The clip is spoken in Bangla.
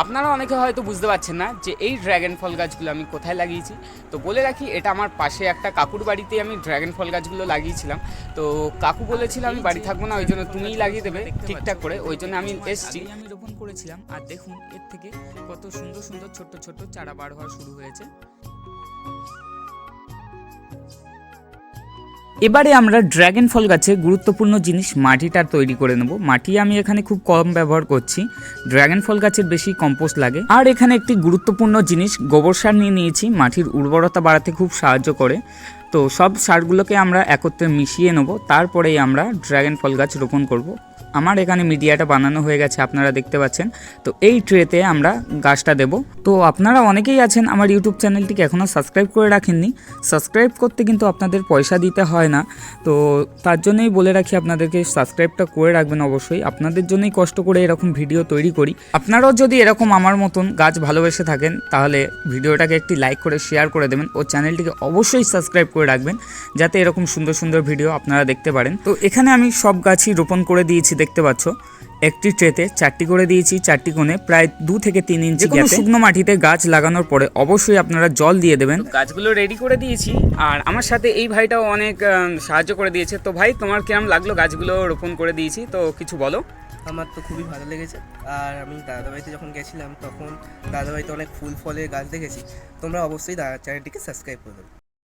আপনারা অনেকে হয়তো বুঝতে পারছেন না যে এই ড্র্যাগন ফল গাছগুলো আমি কোথায় লাগিয়েছি। তো বলে রাখি, এটা আমার পাশে একটা কাকুর বাড়িতে আমি ড্র্যাগন ফল গাছগুলো লাগিয়েছিলাম। তো কাকু বলেছিল আমি বাড়ি থাকবো না, ওই জন্য তুমিই লাগিয়ে দেবে ঠিকঠাক করে, ওই জন্য আমি এসেছি। আমি রোপণ করেছিলাম, আর দেখুন এর থেকে কত সুন্দর সুন্দর ছোট্ট ছোট্ট চারা বার হওয়া শুরু হয়েছে। এবারে আমরা ড্র্যাগন ফল গাছে গুরুত্বপূর্ণ জিনিস মাটিটা তৈরি করে নেব। মাটি আমি এখানে খুব কম ব্যবহার করছি, ড্র্যাগন ফল গাছের বেশি কম্পোস্ট লাগে। আর এখানে একটি গুরুত্বপূর্ণ জিনিস গোবর সার নিয়ে নিয়েছি, মাটির উর্বরতা বাড়াতে খুব সাহায্য করে। তো সব সারগুলোকে আমরা একত্রে মিশিয়ে নেব, তারপরেই আমরা ড্র্যাগন ফল গাছ রোপণ করব। আমার এখানে মিডিয়াটা বানানো হয়ে গেছে, আপনারা দেখতে পাচ্ছেন। তো এই ট্রেতে আমরা গাছটা দেব। তো আপনারা অনেকেই আছেন আমার ইউটিউব চ্যানেলটিকে এখনও সাবস্ক্রাইব করে রাখেননি। সাবস্ক্রাইব করতে কিন্তু আপনাদের পয়সা দিতে হয় না, তো তার জন্যই বলে রাখি আপনাদেরকে সাবস্ক্রাইবটা করে রাখবেন অবশ্যই। আপনাদের জন্যই কষ্ট করে এরকম ভিডিও তৈরি করি। আপনারাও যদি এরকম আমার মতন গাছ ভালোবেসে থাকেন তাহলে ভিডিওটাকে একটি লাইক করে শেয়ার করে দেবেন ও চ্যানেলটিকে অবশ্যই সাবস্ক্রাইব করে রাখবেন, যাতে এরকম সুন্দর সুন্দর ভিডিও আপনারা দেখতে পারেন। তো এখানে আমি সব গাছই রোপণ করে দিয়েছি, দেখতে পাচ্ছ। একটি ট্রেতে 4টি করে দিয়েছি, 4টি কোণে প্রায় 2 থেকে 3 ইঞ্চি গ্যাপে। শুকনো মাটিতে গাছ লাগানোর পরে অবশ্যই আপনারা জল দিয়ে দেবেন। গাছগুলো রেডি করে দিয়েছি, আর আমার সাথে এই ভাইটাও অনেক সাহায্য করে দিয়েছে। তো ভাই, তোমার কিরম লাগলো গাছগুলো রোপণ করে দিয়েছি, তো কিছু বলো। আমার তো খুবই ভালো লেগেছে। আর আমি দাদাবাড়িতে যখন গেছিলাম তখন দাদাবাড়িতে অনেক ফুল ফলের গাছ দেখেছি। তোমরা অবশ্যই চ্যানেলটিকে সাবস্ক্রাইব করে দেবে।